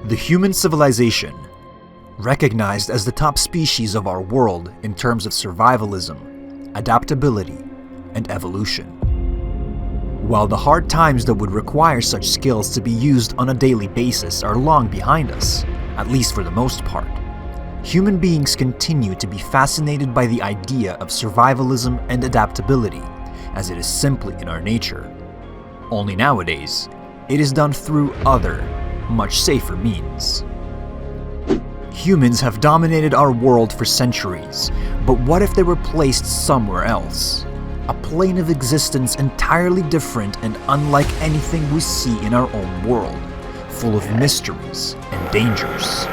The human civilization, recognized as the top species of our world in terms of survivalism, adaptability, and evolution. While the hard times that would require such skills to be used on a daily basis are long behind us, at least for the most part, human beings continue to be fascinated by the idea of survivalism and adaptability, as it is simply in our nature. Only nowadays, it is done through other, much safer means. Humans have dominated our world for centuries, but what if they were placed somewhere else? A plane of existence entirely different and unlike anything we see in our own world, full of mysteries and dangers.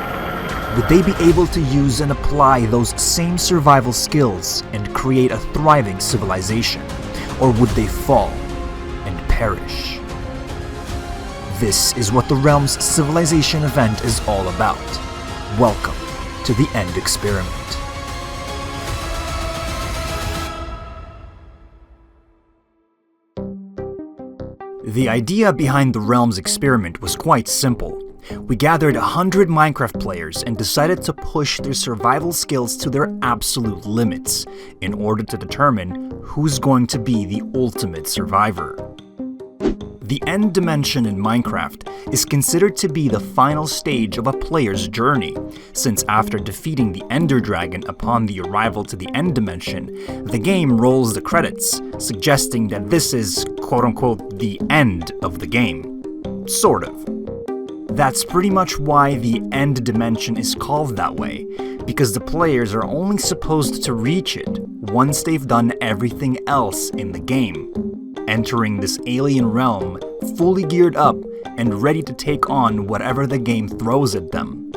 Would they be able to use and apply those same survival skills and create a thriving civilization, or would they fall and perish? This is what the Realm's Civilization event is all about. Welcome to the End Experiment. The idea behind the Realm's experiment was quite simple. We gathered 100 Minecraft players and decided to push their survival skills to their absolute limits in order to determine who's going to be the ultimate survivor. The end dimension in Minecraft is considered to be the final stage of a player's journey, since after defeating the Ender Dragon upon the arrival to the end dimension, the game rolls the credits, suggesting that this is quote-unquote the end of the game. Sort of. That's pretty much why the end dimension is called that way, because the players are only supposed to reach it once they've done everything else in the game, entering this alien realm fully geared up and ready to take on whatever the game throws at them.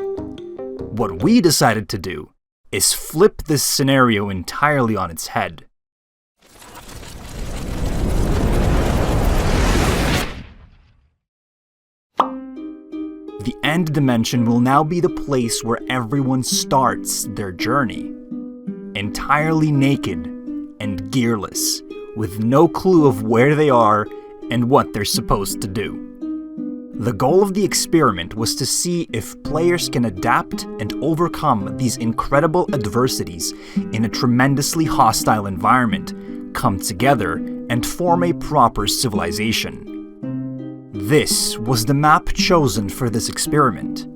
What we decided to do is flip this scenario entirely on its head. The end dimension will now be the place where everyone starts their journey, entirely naked and gearless, with no clue of where they are and what they're supposed to do. The goal of the experiment was to see if players can adapt and overcome these incredible adversities in a tremendously hostile environment, come together, and form a proper civilization. This was the map chosen for this experiment.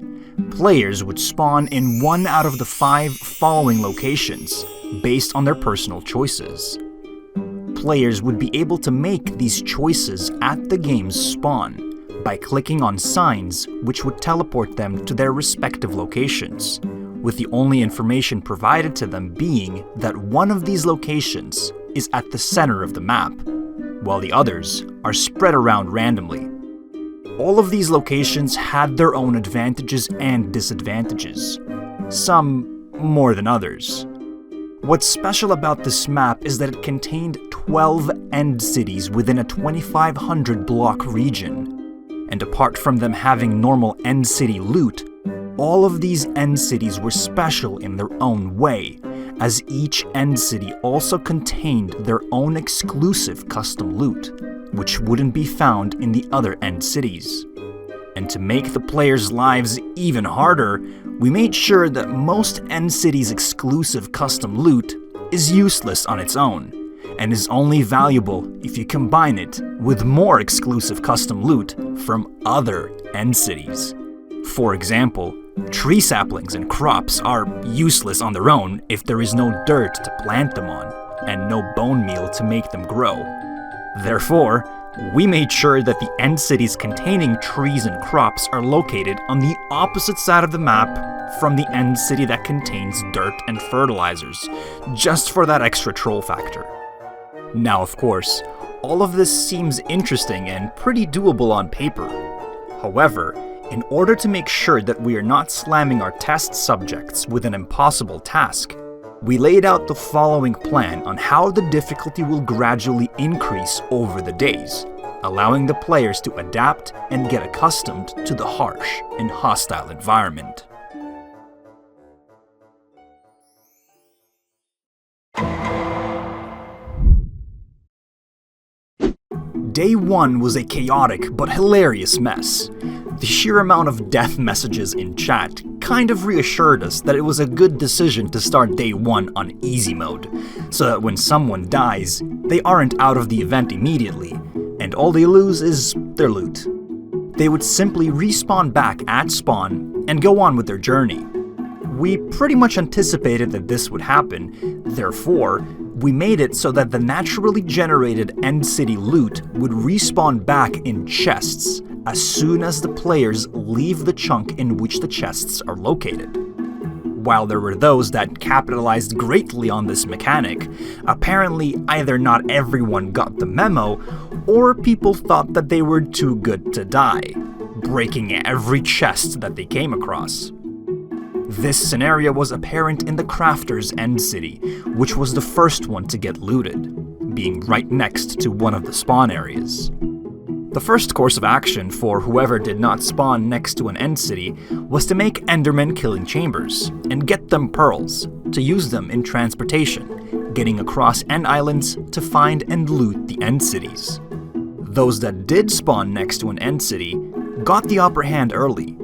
Players would spawn in one out of the 5 following locations, based on their personal choices. Players would be able to make these choices at the game's spawn by clicking on signs which would teleport them to their respective locations, with the only information provided to them being that one of these locations is at the center of the map, while the others are spread around randomly. All of these locations had their own advantages and disadvantages, some more than others. What's special about this map is that it contained 12 end cities within a 2,500 block region, and apart from them having normal end city loot, all of these end cities were special in their own way, as each end city also contained their own exclusive custom loot, which wouldn't be found in the other end cities. And to make the players' lives even harder, we made sure that most end cities' exclusive custom loot is useless on its own, and is only valuable if you combine it with more exclusive custom loot from other end cities. For example, tree saplings and crops are useless on their own if there is no dirt to plant them on, and no bone meal to make them grow. Therefore, we made sure that the end cities containing trees and crops are located on the opposite side of the map from the end city that contains dirt and fertilizers, just for that extra troll factor. Now, of course, all of this seems interesting and pretty doable on paper. However, in order to make sure that we are not slamming our test subjects with an impossible task, we laid out the following plan on how the difficulty will gradually increase over the days, allowing the players to adapt and get accustomed to the harsh and hostile environment. Day 1 was a chaotic but hilarious mess. The sheer amount of death messages in chat kind of reassured us that it was a good decision to start day 1 on easy mode, so that when someone dies, they aren't out of the event immediately, and all they lose is their loot. They would simply respawn back at spawn and go on with their journey. We pretty much anticipated that this would happen, therefore, we made it so that the naturally generated end city loot would respawn back in chests as soon as the players leave the chunk in which the chests are located. While there were those that capitalized greatly on this mechanic, apparently either not everyone got the memo, or people thought that they were too good to die, breaking every chest that they came across. This scenario was apparent in the Crafter's End City, which was the first one to get looted, being right next to one of the spawn areas. The first course of action for whoever did not spawn next to an End City was to make Enderman killing chambers, and get them pearls, to use them in transportation, getting across End Islands to find and loot the End Cities. Those that did spawn next to an End City got the upper hand early.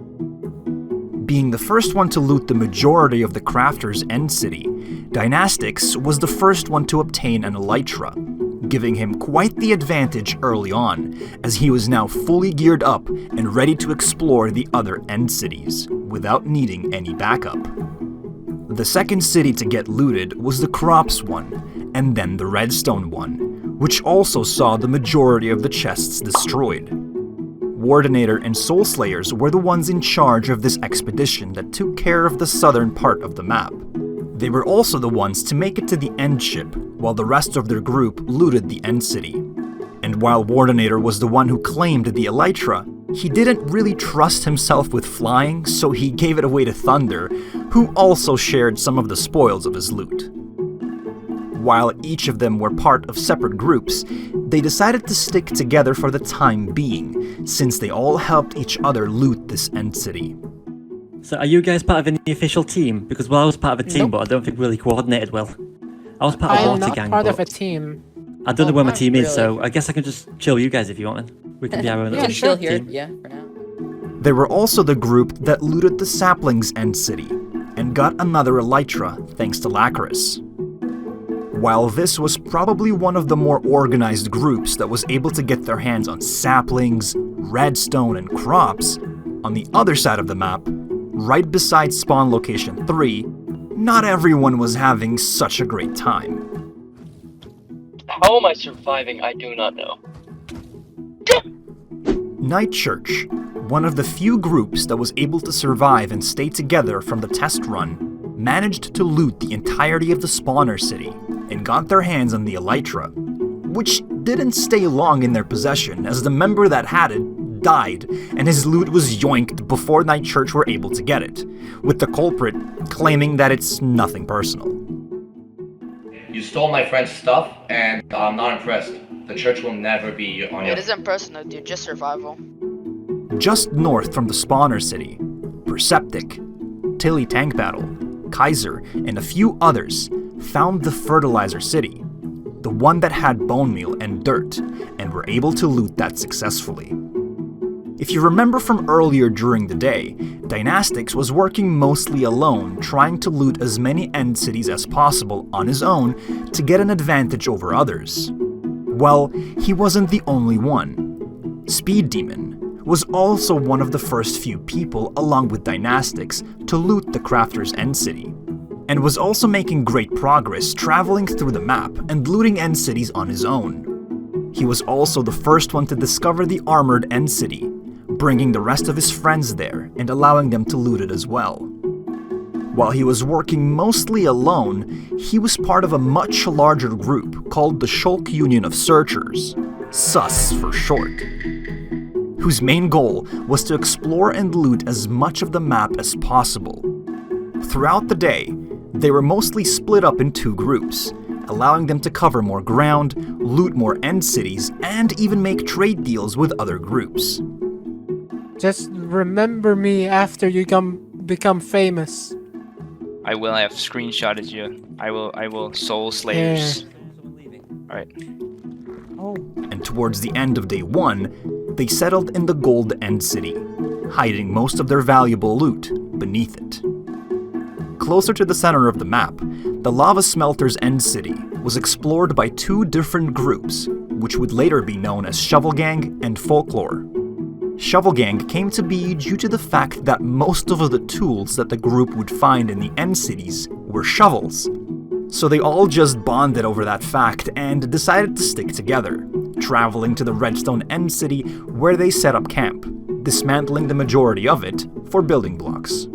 Being the first one to loot the majority of the Crafter's End City, Dynastics was the first one to obtain an Elytra, giving him quite the advantage early on, as he was now fully geared up and ready to explore the other End Cities, without needing any backup. The second city to get looted was the Crops one, and then the Redstone one, which also saw the majority of the chests destroyed. Wardenator and Soulslayers were the ones in charge of this expedition that took care of the southern part of the map. They were also the ones to make it to the End Ship, while the rest of their group looted the End City. And while Wardenator was the one who claimed the Elytra, he didn't really trust himself with flying, so he gave it away to Thunder, who also shared some of the spoils of his loot. While each of them were part of separate groups, they decided to stick together for the time being, since they all helped each other loot this End City. So are you guys part of any official team? Because I was part of a team, but I don't think really coordinated well. I was part of Water Gang. I'm not part of a team. I don't know where my team is, so I guess I can just chill with you guys if you want. We can be our own Yeah, little sure. Here, team. yeah, for now. They were also the group that looted the Saplings End City, and got another Elytra thanks to Lacris. While this was probably one of the more organized groups that was able to get their hands on saplings, redstone, and crops, on the other side of the map, right beside spawn location 3, not everyone was having such a great time. How am I surviving? I do not know. Night Church, one of the few groups that was able to survive and stay together from the test run, managed to loot the entirety of the spawner city and got their hands on the Elytra, which didn't stay long in their possession as the member that had it died and his loot was yoinked before Night Church were able to get it, with the culprit claiming that it's nothing personal. You stole my friend's stuff and I'm not impressed. The church will never be on It your... isn't personal, dude, just survival. Just north from the spawner city, Perceptic, Tilly Tank Battle, Kaiser, and a few others found the fertilizer city, the one that had bone meal and dirt, and were able to loot that successfully. If you remember from earlier during the day, Dynastics was working mostly alone, trying to loot as many end cities as possible on his own to get an advantage over others. Well, he wasn't the only one. Speed Demon was also one of the first few people, along with Dynastics, to loot the Crafter's End City, and was also making great progress traveling through the map and looting end cities on his own. He was also the first one to discover the armored end city, bringing the rest of his friends there and allowing them to loot it as well. While he was working mostly alone, he was part of a much larger group called the Shulk Union of Searchers, SUS for short, whose main goal was to explore and loot as much of the map as possible. Throughout the day, they were mostly split up in two groups, allowing them to cover more ground, loot more end cities, and even make trade deals with other groups. Just remember me after you become famous. I will. I have screenshotted you. I will. Soul Slayers. Alright. Oh. And towards the end of day 1, they settled in the Gold End City, hiding most of their valuable loot beneath it. Closer to the center of the map, the lava smelter's end city was explored by two different groups, which would later be known as Shovel Gang and Folklore. Shovel Gang came to be due to the fact that most of the tools that the group would find in the end cities were shovels. So they all just bonded over that fact and decided to stick together, traveling to the Redstone end city where they set up camp, dismantling the majority of it for building blocks.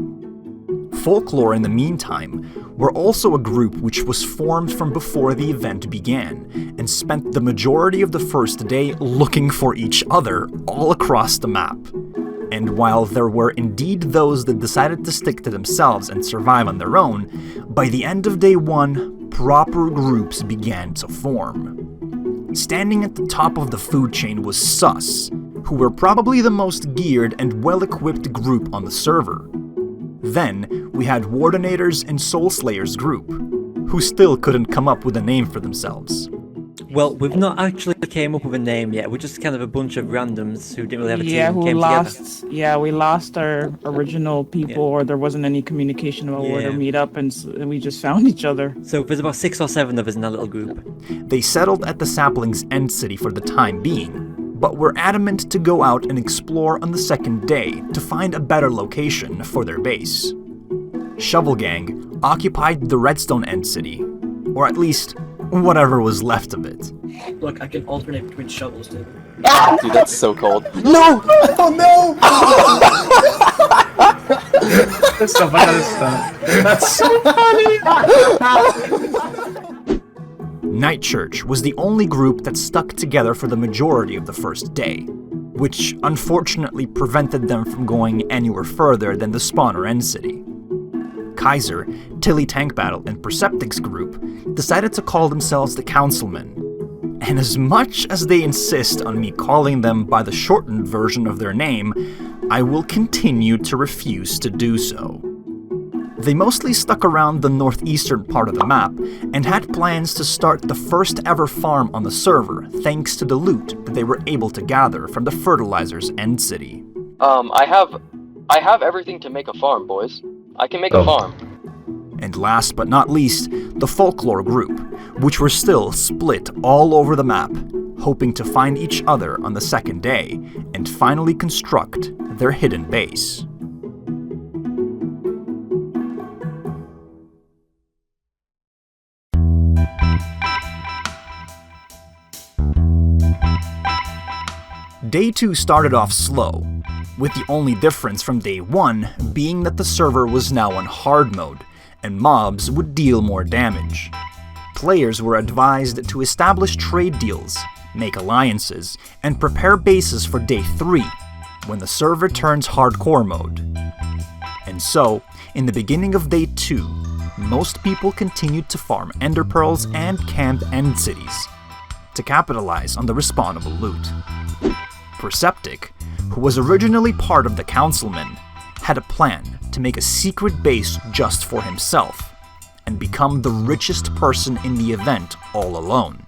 Folklore, in the meantime, were also a group which was formed from before the event began, and spent the majority of the first day looking for each other all across the map. And while there were indeed those that decided to stick to themselves and survive on their own, by the end of day 1, proper groups began to form. Standing at the top of the food chain was Sus, who were probably the most geared and well-equipped group on the server. Then, we had Wardenators and Soulslayers group, who still couldn't come up with a name for themselves. Well, we've not actually came up with a name yet. We're just kind of a bunch of randoms who didn't really have a team Yeah, and who came lost? Yeah, we lost our original people, or there wasn't any communication about where to Yeah. meet up, and we just found each other. together. So there's about 6 or 7 of us in that little group. They settled at the Sapling's end city for the time being, but were adamant to go out and explore on the second day to find a better location for their base. Shovel Gang occupied the Redstone end city, or at least whatever was left of it. Look, I can alternate between shovels, dude. Dude, that's so cold. No! Oh no! This stuff, I gotta stop. That's so funny! Night Church was the only group that stuck together for the majority of the first day, which unfortunately prevented them from going anywhere further than the spawner end city. Kaiser, Tilly Tank Battle, and Perceptic's group decided to call themselves the Councilmen. And as much as they insist on me calling them by the shortened version of their name, I will continue to refuse to do so. They mostly stuck around the northeastern part of the map and had plans to start the first ever farm on the server thanks to the loot that they were able to gather from the fertilizer's end city. I have everything to make a farm, boys. I can make a farm. And last but not least, the Folklore group, which were still split all over the map, hoping to find each other on the second day and finally construct their hidden base. Day 2 started off slow, with the only difference from day 1 being that the server was now on hard mode, and mobs would deal more damage. Players were advised to establish trade deals, make alliances, and prepare bases for day 3, when the server turns hardcore mode. And so, in the beginning of day 2, most people continued to farm ender pearls and camp end cities, to capitalize on the respawnable loot. Perceptic, who was originally part of the Councilmen, had a plan to make a secret base just for himself, and become the richest person in the event all alone.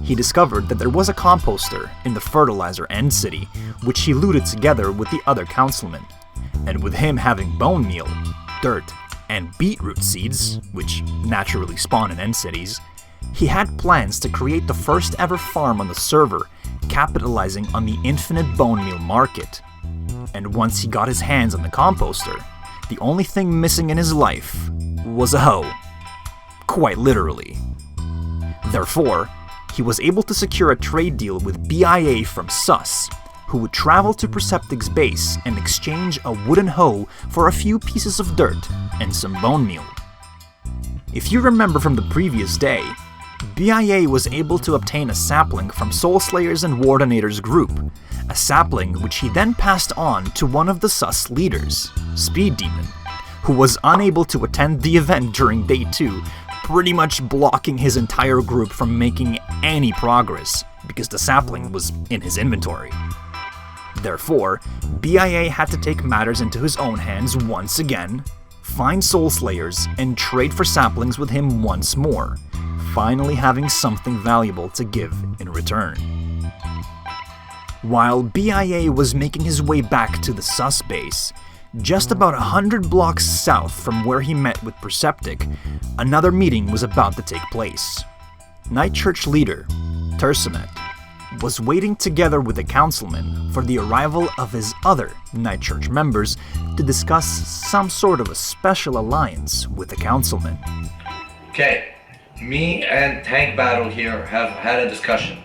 He discovered that there was a composter in the fertilizer end city, which he looted together with the other Councilmen, and with him having bone meal, dirt, and beetroot seeds, which naturally spawn in end cities, he had plans to create the first ever farm on the server, capitalizing on the infinite bone meal market. And once he got his hands on the composter, the only thing missing in his life was a hoe. Quite literally. Therefore, he was able to secure a trade deal with BIA from Sus, who would travel to Perceptic's base and exchange a wooden hoe for a few pieces of dirt and some bone meal. If you remember from the previous day, BIA was able to obtain a sapling from Soulslayers and Wardenators group, a sapling which he then passed on to one of the Sus leaders, Speed Demon, who was unable to attend the event during day 2, pretty much blocking his entire group from making any progress because the sapling was in his inventory. Therefore, BIA had to take matters into his own hands once again, find Soulslayers, and trade for saplings with him once more, finally having something valuable to give in return. While BIA was making his way back to the sus base, just about 100 blocks south from where he met with Perceptic, another meeting was about to take place. Night Church leader, Tersamet, was waiting together with the councilman for the arrival of his other Night Church members to discuss some sort of a special alliance with the councilman. Okay, me and Tank Battle here have had a discussion,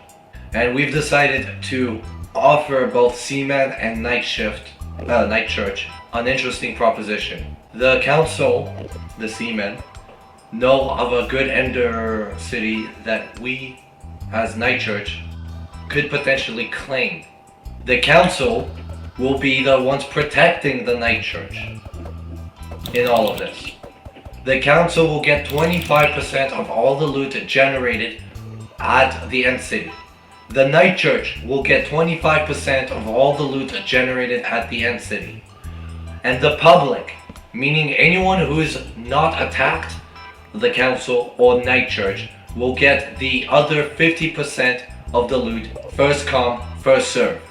and we've decided to offer both Seaman and Night Church an interesting proposition. The council, the Seamen, know of a good Ender city that we, as Night Church, could potentially claim. The council will be the ones protecting the Night Church in all of this. The council will get 25% of all the loot generated at the End City. The Night Church will get 25% of all the loot generated at the End City. And the public, meaning anyone who is not attacked, the council or Night Church, will get the other 50% of the loot, first come, first serve.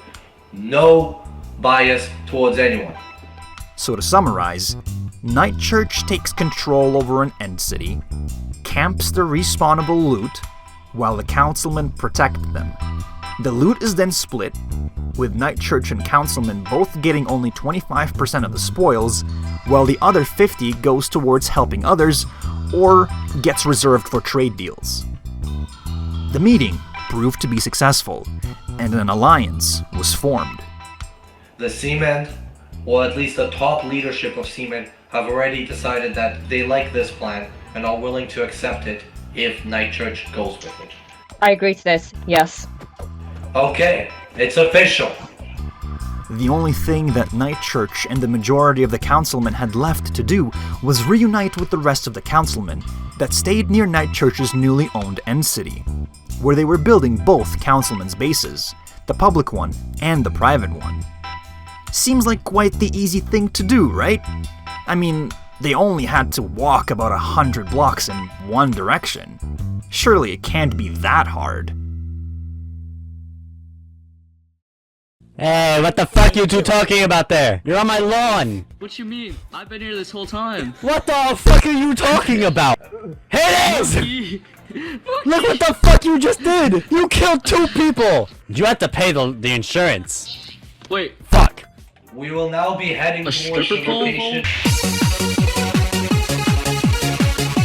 No bias towards anyone. So to summarize, Night Church takes control over an End City, camps the respawnable loot, while the councilmen protect them. The loot is then split, with Night Church and councilmen both getting only 25% of the spoils, while the other 50% goes towards helping others, or gets reserved for trade deals. The meeting proved to be successful, and an alliance was formed. The Seamen, or at least the top leadership of Seamen, have already decided that they like this plan and are willing to accept it if Night Church goes with it. I agree to this, yes. Okay, it's official. The only thing that Night Church and the majority of the councilmen had left to do was reunite with the rest of the councilmen that stayed near Night Church's newly owned End City, where they were building both councilmen's bases, the public one and the private one. Seems like quite the easy thing to do, right? I mean, they only had to walk about 100 blocks in one direction. Surely it can't be that hard. Hey, what the fuck you two talking about there? You're on my lawn! What you mean? I've been here this whole time. What the fuck are you talking about? Here it is! Look what the fuck you just did! You killed 2 people! You have to pay the insurance. Wait. Fuck. We will now be heading towards the location.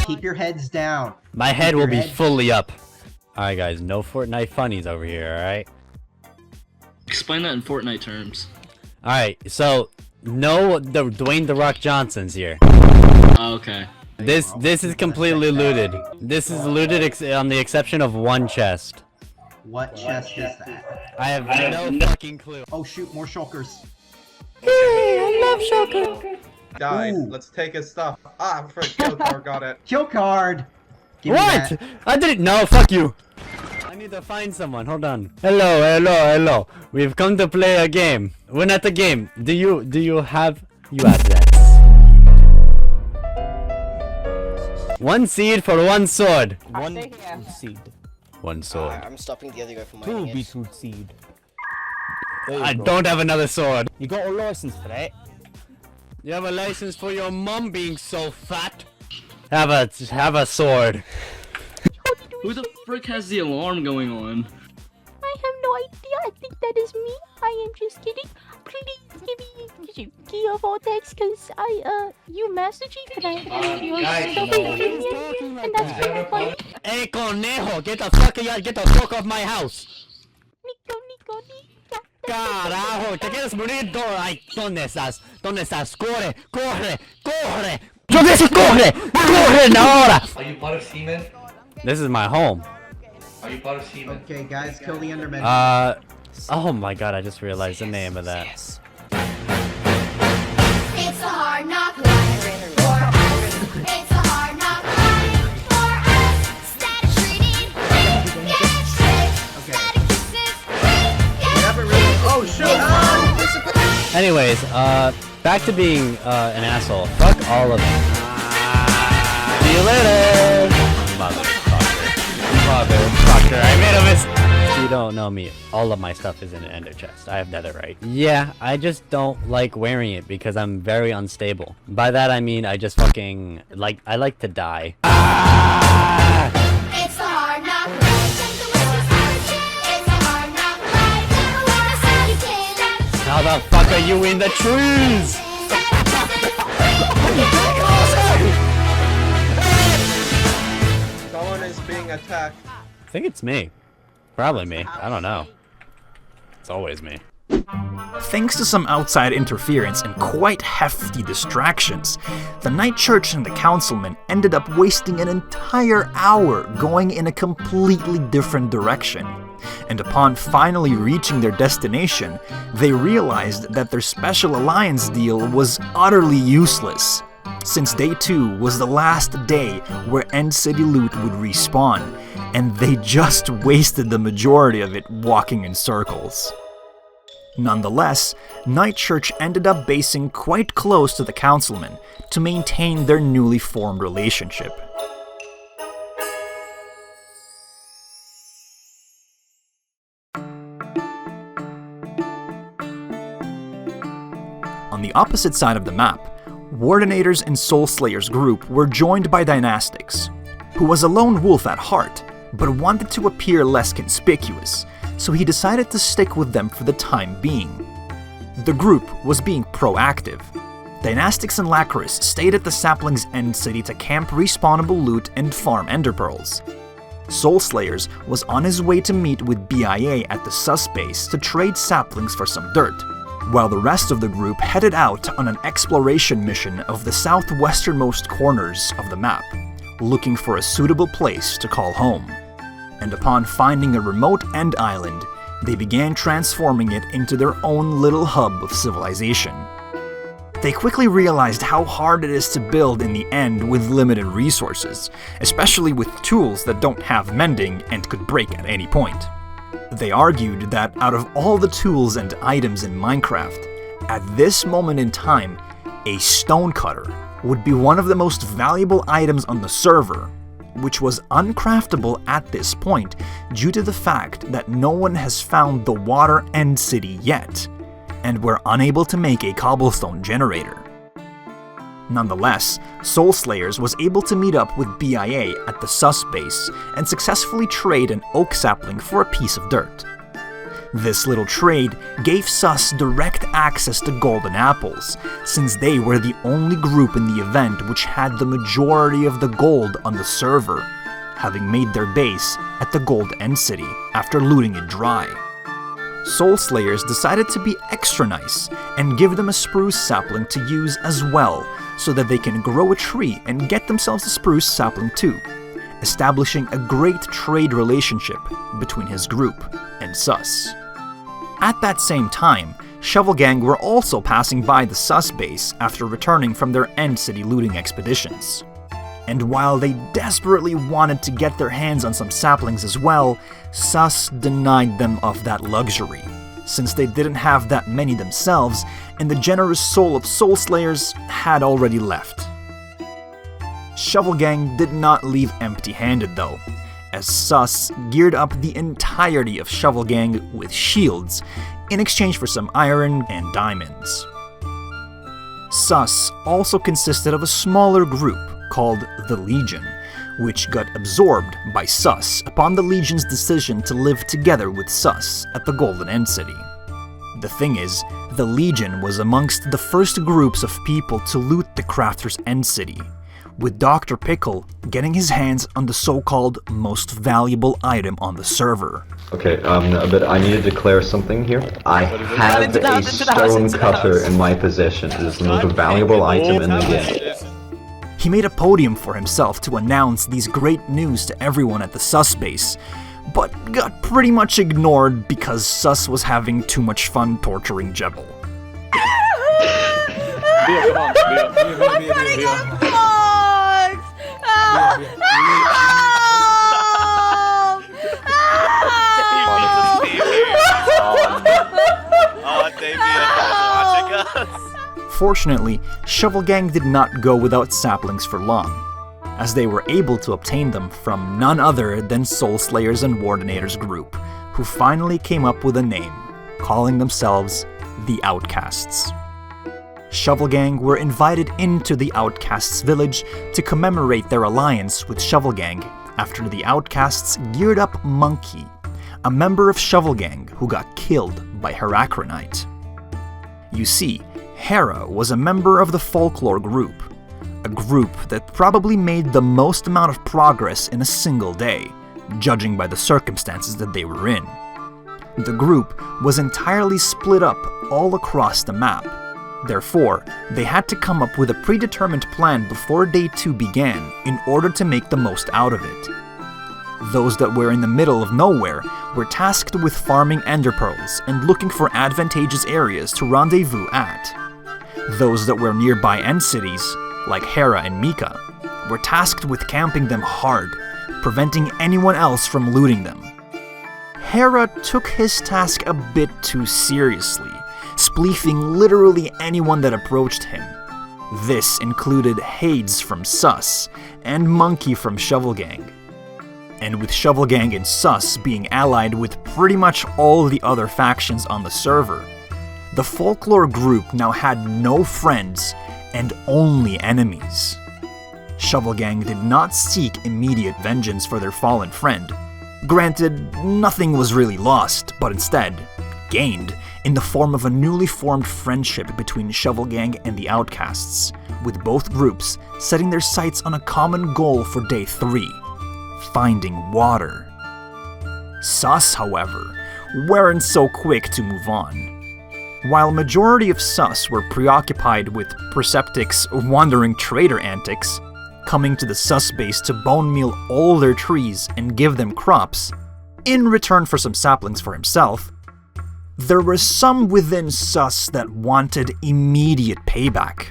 Keep your heads down. My head will be fully up. Alright guys, no Fortnite funnies over here, alright? Explain that in Fortnite terms. Alright, so no Dwayne The Rock Johnson's here. Oh, okay. This is completely looted. This is looted on the exception of one chest. What chest is that? I have no fucking clue. Oh shoot, more shulkers. Hey, I love shulkers. Died. Let's take his stuff. Ah, for kill card, got it. Kill card. Give What? I didn't know. Fuck you. I need to find someone. Hold on. Hello. We've come to play a game. We're not the game. Do you have that? 1 seed for 1 sword. One seed. 1 sword. I'm stopping the other guy from 2 mining it. beetroot seed. I don't have another sword. You got a license for that? You have a license for your mom being so fat? Have a sword. Who the frick has the alarm going on? I have no idea. I think that is me. I am just kidding. Please give me key of Vortex, cause you Master Chief and I you're so opinion, and that's very funny. Hey Conejo, get the fuck off my house. Nico. Carajo, te quieres morir. Ay, ¿dónde estás? Corre. Yo dije corre ahora. Are you part of Seaman? This is my home. Are you part of Seaman? Okay, guys, kill the Enderman. Oh my god, I just realized the name of that. It's a hard knock life for us. It's a hard knock life for us. Static treated, we get tricked. Static kisses, we get Oh shoot! Anyways, back to being an asshole. Fuck all of them. See you later! Motherfucker. I made a mistake. don't know me, all of my stuff is in an ender chest. I have netherite. Yeah, I just don't like wearing it because I'm very unstable. By that I mean I just fucking I like to die. It's a hard knock life. Take the whiskers, it's a hard knock life. Never wanna say you can't. How the fuck are you in the trees? Someone is being attacked. I think it's me. Probably me. I don't know. It's always me. Thanks to some outside interference and quite hefty distractions, the Night Church and the councilman ended up wasting an entire hour going in a completely different direction. And upon finally reaching their destination, they realized that their special alliance deal was utterly useless, since day 2 was the last day where End City loot would respawn, and they just wasted the majority of it walking in circles. Nonetheless, Night Church ended up basing quite close to the councilman to maintain their newly formed relationship. On the opposite side of the map, Wardenators and Soulslayers group were joined by Dynastics, who was a lone wolf at heart, but wanted to appear less conspicuous, so he decided to stick with them for the time being. The group was being proactive. Dynastics and Lacris stayed at the Sapling's End City to camp respawnable loot and farm ender pearls. Soulslayers was on his way to meet with BIA at the sus base to trade saplings for some dirt, while the rest of the group headed out on an exploration mission of the southwesternmost corners of the map, looking for a suitable place to call home. And upon finding a remote end island, they began transforming it into their own little hub of civilization. They quickly realized how hard it is to build in the end with limited resources, especially with tools that don't have mending and could break at any point. They argued that out of all the tools and items in Minecraft, at this moment in time, a stonecutter would be one of the most valuable items on the server, which was uncraftable at this point due to the fact that no one has found the Water End City yet, and were unable to make a cobblestone generator. Nonetheless, Soulslayers was able to meet up with BIA at the sus base and successfully trade an oak sapling for a piece of dirt. This little trade gave sus direct access to golden apples, since they were the only group in the event which had the majority of the gold on the server, having made their base at the Gold End City after looting it dry. Soulslayers decided to be extra nice and give them a spruce sapling to use as well, so that they can grow a tree and get themselves a spruce sapling too, establishing a great trade relationship between his group and sus. At that same time, Shovel Gang were also passing by the sus base after returning from their End City looting expeditions. And while they desperately wanted to get their hands on some saplings as well, sus denied them of that luxury, since they didn't have that many themselves, and the generous soul of Soulslayers had already left. Shovel Gang did not leave empty-handed though, as sus geared up the entirety of Shovel Gang with shields in exchange for some iron and diamonds. Sus also consisted of a smaller group called the Legion, which got absorbed by sus upon the Legion's decision to live together with sus at the Golden End City. The thing is, the Legion was amongst the first groups of people to loot the Crafter's End City, with Dr. Pickle getting his hands on the so-called most valuable item on the server. Okay, but I need to declare something here. I have a stone cutter in my possession. It is the most valuable item in the game. He made a podium for himself to announce these great news to everyone at the sus base, but got pretty much ignored because sus was having too much fun torturing Jebel. Fortunately, Shovel Gang did not go without saplings for long, as they were able to obtain them from none other than Soulslayers and Wardenators group, who finally came up with a name, calling themselves the Outcasts. Shovel Gang were invited into the Outcasts' village to commemorate their alliance with Shovel Gang after the Outcasts geared up Monkey, a member of Shovel Gang who got killed by Heracronite. You see, Hera was a member of the Folklore group, a group that probably made the most amount of progress in a single day, judging by the circumstances that they were in. The group was entirely split up all across the map. Therefore, they had to come up with a predetermined plan before Day 2 began in order to make the most out of it. Those that were in the middle of nowhere were tasked with farming ender pearls and looking for advantageous areas to rendezvous at. Those that were nearby end cities, like Hera and Mika, were tasked with camping them hard, preventing anyone else from looting them. Hera took his task a bit too seriously, spleefing literally anyone that approached him. This included Hades from Sus and Monkey from Shovel Gang. And with Shovel Gang and Sus being allied with pretty much all the other factions on the server, the Folklore group now had no friends and only enemies. Shovel Gang did not seek immediate vengeance for their fallen friend. Granted, nothing was really lost, but instead gained in the form of a newly formed friendship between Shovel Gang and the Outcasts, with both groups setting their sights on a common goal for Day 3, finding water. Sus, however, weren't so quick to move on. While majority of Sus were preoccupied with Perceptic's wandering trader antics, coming to the Sus base to bone meal all their trees and give them crops, in return for some saplings for himself, there were some within Sus that wanted immediate payback.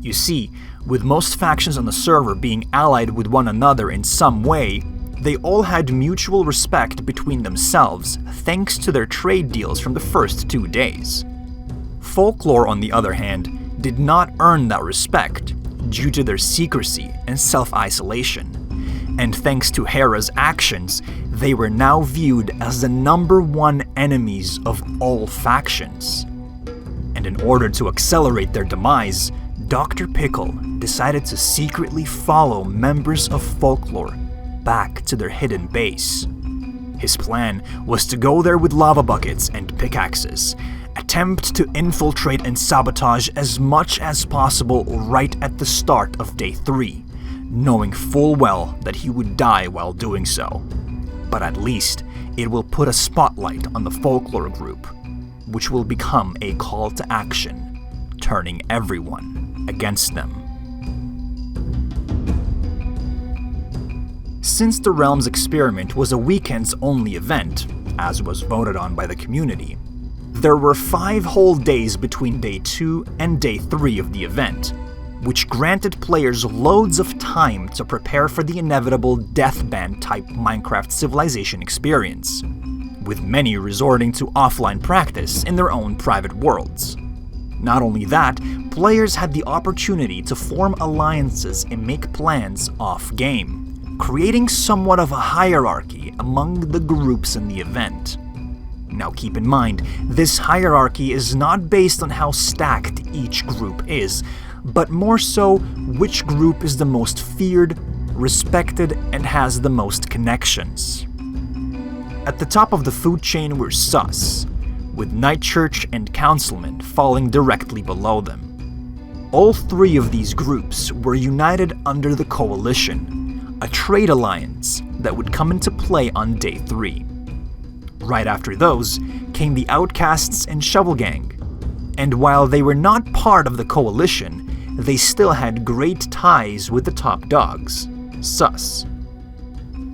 You see, with most factions on the server being allied with one another in some way, they all had mutual respect between themselves thanks to their trade deals from the first 2 days. Folklore, on the other hand, did not earn that respect due to their secrecy and self-isolation, and thanks to Hera's actions, they were now viewed as the #1 enemies of all factions. And in order to accelerate their demise, Dr. Pickle decided to secretly follow members of Folklore back to their hidden base. His plan was to go there with lava buckets and pickaxes, attempt to infiltrate and sabotage as much as possible right at the start of Day 3, knowing full well that he would die while doing so. But at least it will put a spotlight on the Folklore group, which will become a call to action, turning everyone against them. Since the Realms experiment was a weekends-only event, as was voted on by the community, there were 5 whole days between Day 2 and Day 3 of the event, which granted players loads of time to prepare for the inevitable deathband-type Minecraft Civilization experience, with many resorting to offline practice in their own private worlds. Not only that, players had the opportunity to form alliances and make plans off-game, creating somewhat of a hierarchy among the groups in the event. Now keep in mind, this hierarchy is not based on how stacked each group is, but more so which group is the most feared, respected, and has the most connections. At the top of the food chain were Sus, with Night Church and Councilman falling directly below them. All 3 of these groups were united under the Coalition, a trade alliance that would come into play on Day 3. Right after those came the Outcasts and Shovel Gang, and while they were not part of the Coalition, they still had great ties with the top dogs, Sus.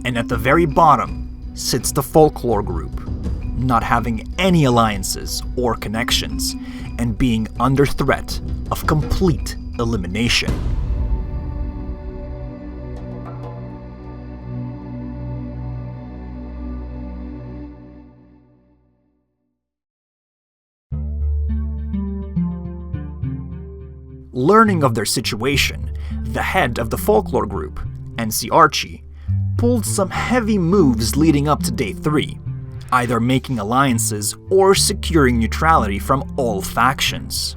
And at the very bottom sits the Folklore group, not having any alliances or connections, and being under threat of complete elimination. Learning of their situation, the head of the Folklore group, NC Archie, pulled some heavy moves leading up to Day 3, either making alliances or securing neutrality from all factions.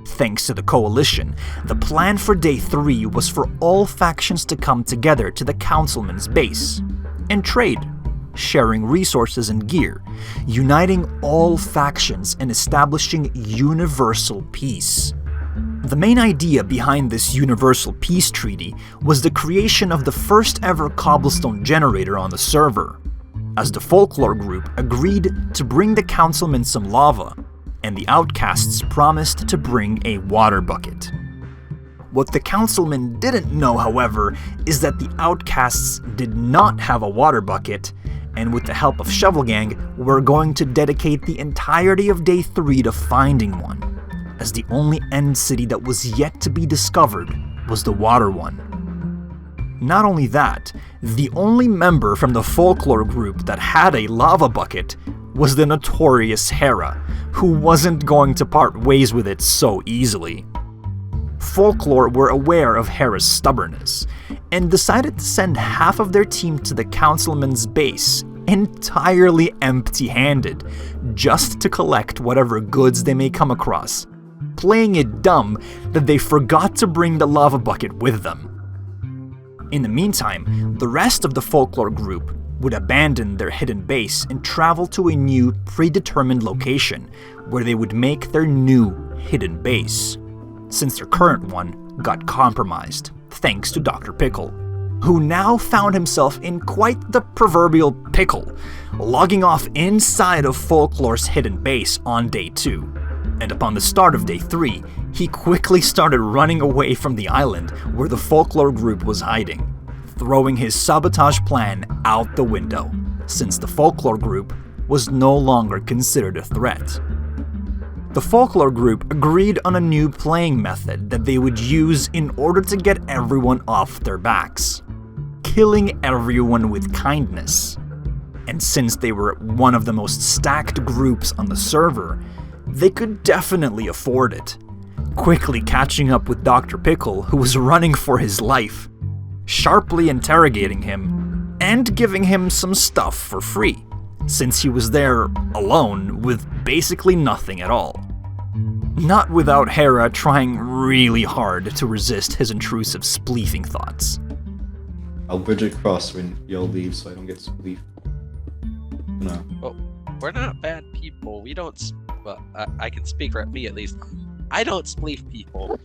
Thanks to the coalition, the plan for Day 3 was for all factions to come together to the councilman's base and trade, sharing resources and gear, uniting all factions and establishing universal peace. The main idea behind this universal peace treaty was the creation of the first ever cobblestone generator on the server, as the folklore group agreed to bring the councilman some lava, and the outcasts promised to bring a water bucket. What the councilman didn't know, however, is that the outcasts did not have a water bucket, and with the help of Shovel Gang, were going to dedicate the entirety of Day 3 to finding one, as the only end city that was yet to be discovered was the water one. Not only that, the only member from the folklore group that had a lava bucket was the notorious Hera, who wasn't going to part ways with it so easily. Folklore were aware of Hera's stubbornness, and decided to send half of their team to the councilman's base entirely empty-handed, just to collect whatever goods they may come across, playing it dumb that they forgot to bring the lava bucket with them. In the meantime, the rest of the folklore group would abandon their hidden base and travel to a new, predetermined location where they would make their new hidden base, since their current one got compromised, thanks to Dr. Pickle, who now found himself in quite the proverbial pickle, logging off inside of Folklore's hidden base on Day 2. And upon the start of Day 3, he quickly started running away from the island where the Folklore group was hiding, throwing his sabotage plan out the window, since the Folklore group was no longer considered a threat. The Folklore group agreed on a new playing method that they would use in order to get everyone off their backs, killing everyone with kindness. And since they were one of the most stacked groups on the server, they could definitely afford it, quickly catching up with Dr. Pickle, who was running for his life, sharply interrogating him, and giving him some stuff for free, since he was there alone with basically nothing at all. Not without Hera trying really hard to resist his intrusive spleefing thoughts. I'll bridge across when y'all leave so I don't get spleefed. No. Well, we're not bad people. We don't. Well, I can speak for me at least. I don't spleef people.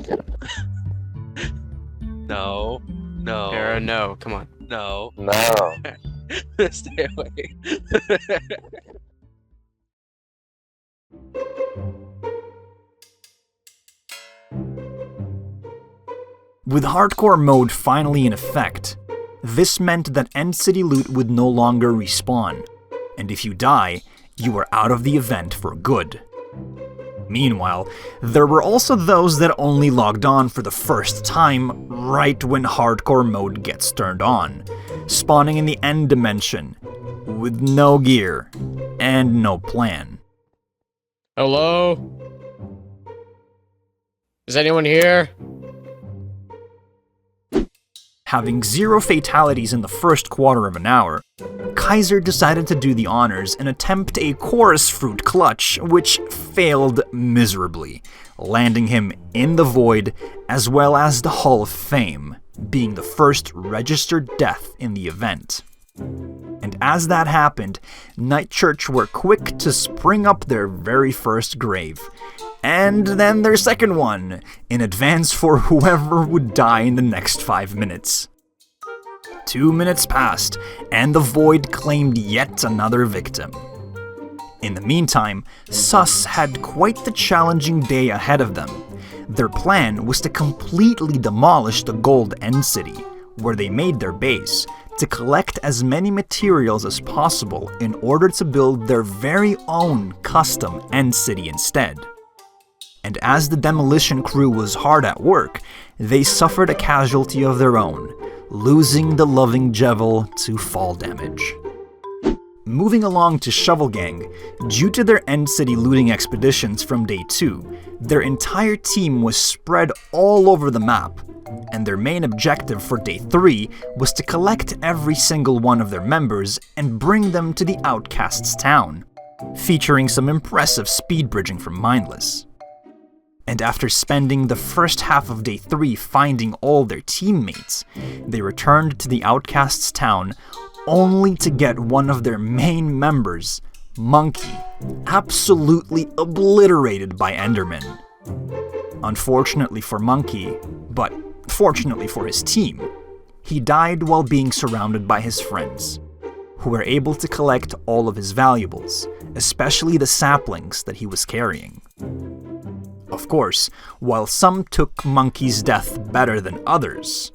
No. No. Hera, no. Come on. No. No. Stay away. With hardcore mode finally in effect, this meant that end city loot would no longer respawn, and if you die, you were out of the event for good. Meanwhile, there were also those that only logged on for the first time right when hardcore mode gets turned on, spawning in the end dimension, with no gear and no plan. Hello? Is anyone here? Having 0 fatalities in the first quarter of an hour, Kaiser decided to do the honors and attempt a chorus fruit clutch, which failed miserably, landing him in the void as well as the Hall of Fame, being the first registered death in the event. And as that happened, Night Church were quick to spring up their very first grave, and then their second one, in advance for whoever would die in the next 5 minutes. 2 minutes passed, and the Void claimed yet another victim. In the meantime, Sus had quite the challenging day ahead of them. Their plan was to completely demolish the Gold End City, where they made their base, to collect as many materials as possible in order to build their very own custom End City instead. And as the demolition crew was hard at work, they suffered a casualty of their own, losing the loving Jevil to fall damage. Moving along to Shovel Gang, due to their End City looting expeditions from Day 2, their entire team was spread all over the map, and their main objective for Day 3 was to collect every single one of their members and bring them to the Outcasts' town, featuring some impressive speed bridging from Mindless. And after spending the first half of Day 3 finding all their teammates, they returned to the Outcasts' town only to get one of their main members, Monkey, absolutely obliterated by Endermen. Unfortunately for Monkey, but fortunately for his team, he died while being surrounded by his friends, who were able to collect all of his valuables, especially the saplings that he was carrying. Of course, while some took Monkey's death better than others.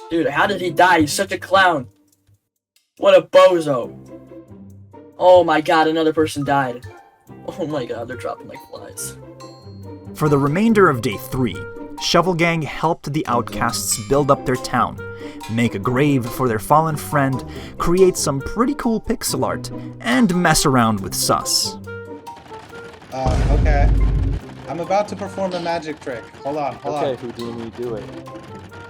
Dude, how did he die? He's such a clown. What a bozo. Oh my god, another person died. Oh my god, they're dropping like flies. For the remainder of Day 3, Shovel Gang helped the Outcasts build up their town, make a grave for their fallen friend, create some pretty cool pixel art, and mess around with sus. Okay. I'm about to perform a magic trick. Hold on. Okay, Houdini, do it.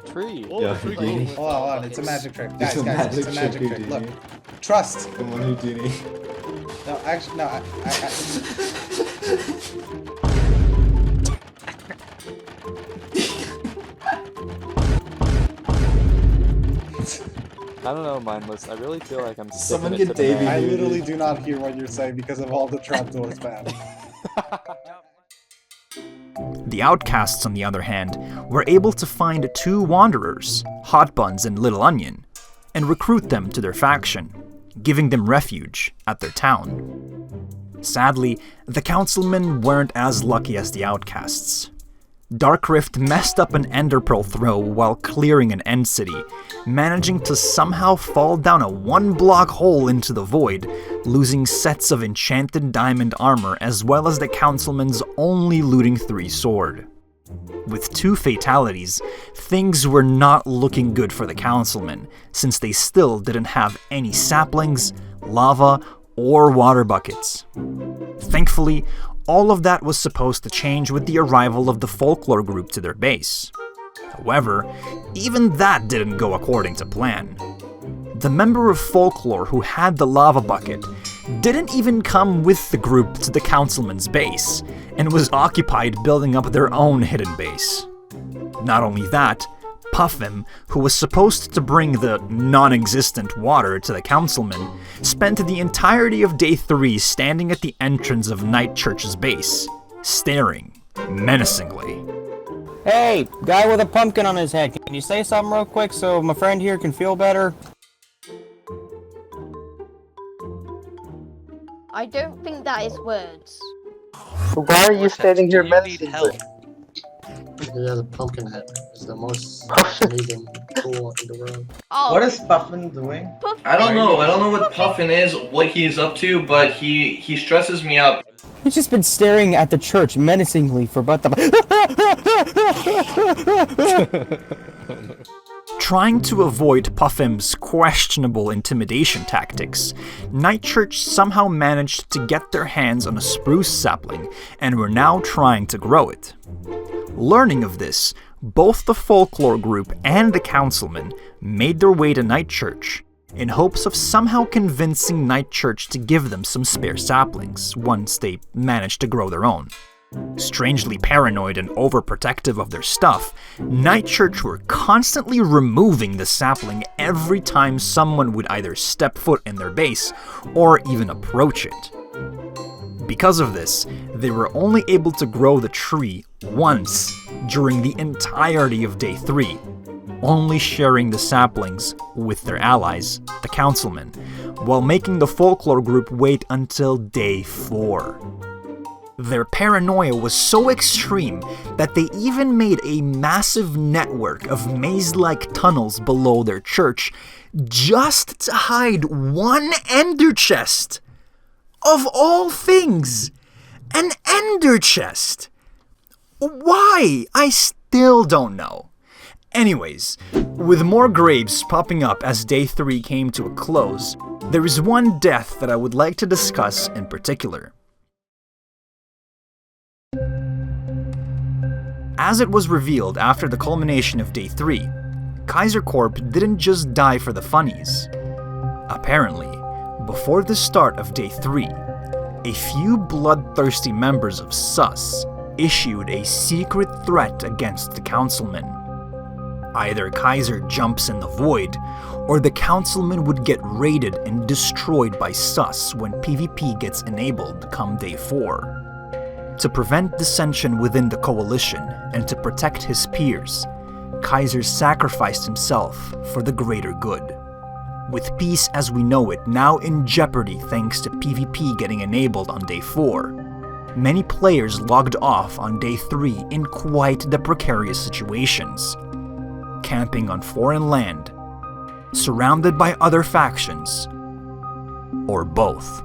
Tree. Yeah, Houdini. Hold on. It's a magic trick. Guys, It's a it's a magic trick. Houdini. Look. Trust. Come on, Houdini. No, actually, no. I don't know, Mindless. I really feel like I'm Someone sticking get it to the Davey. man. I literally do not hear what you're saying because of all the trapdoors, man. The Outcasts, on the other hand, were able to find 2 wanderers, Hot Buns and Little Onion, and recruit them to their faction, giving them refuge at their town. Sadly, the councilmen weren't as lucky as the Outcasts. Dark Rift messed up an Ender Pearl throw while clearing an End City, managing to somehow fall down a 1-block hole into the void, losing sets of enchanted diamond armor as well as the councilman's only looting 3 sword. With 2 fatalities, things were not looking good for the councilmen, since they still didn't have any saplings, lava, or water buckets. Thankfully, all of that was supposed to change with the arrival of the folklore group to their base. However, even that didn't go according to plan. The member of folklore who had the lava bucket didn't even come with the group to the councilman's base, and was occupied building up their own hidden base. Not only that, Puffin, who was supposed to bring the non-existent water to the councilman, spent the entirety of Day 3 standing at the entrance of Night Church's base, staring menacingly. Hey, guy with a pumpkin on his head, can you say something real quick so my friend here can feel better? I don't think that is words. Why are you standing here menacing? Yeah, the pumpkin head is the most amazing tool in the world. Oh. What is Puffin doing? I don't know what Puffin is, what he's up to, but he stresses me out. He's just been staring at the church menacingly for about the... Trying to avoid Puffim's questionable intimidation tactics, Night Church somehow managed to get their hands on a spruce sapling and were now trying to grow it. Learning of this, both the folklore group and the councilmen made their way to Night Church in hopes of somehow convincing Night Church to give them some spare saplings once they managed to grow their own. Strangely paranoid and overprotective of their stuff, Night Church were constantly removing the sapling every time someone would either step foot in their base or even approach it. Because of this, they were only able to grow the tree once during the entirety of Day 3, only sharing the saplings with their allies, the councilmen, while making the folklore group wait until Day 4. Their paranoia was so extreme that they even made a massive network of maze-like tunnels below their church just to hide one ender chest. Of all things! An ender chest! Why? I still don't know. Anyways, with more graves popping up as Day 3 came to a close, there is one death that I would like to discuss in particular. As it was revealed after the culmination of Day 3, Kaiser Corp didn't just die for the funnies. Apparently, before the start of Day 3, a few bloodthirsty members of SUS issued a secret threat against the councilman. Either Kaiser jumps in the void, or the councilman would get raided and destroyed by SUS when PvP gets enabled come Day 4. To prevent dissension within the coalition and to protect his peers, Kaiser sacrificed himself for the greater good. With peace as we know it now in jeopardy thanks to PvP getting enabled on Day 4, many players logged off on Day 3 in quite the precarious situations. Camping on foreign land, surrounded by other factions, or both.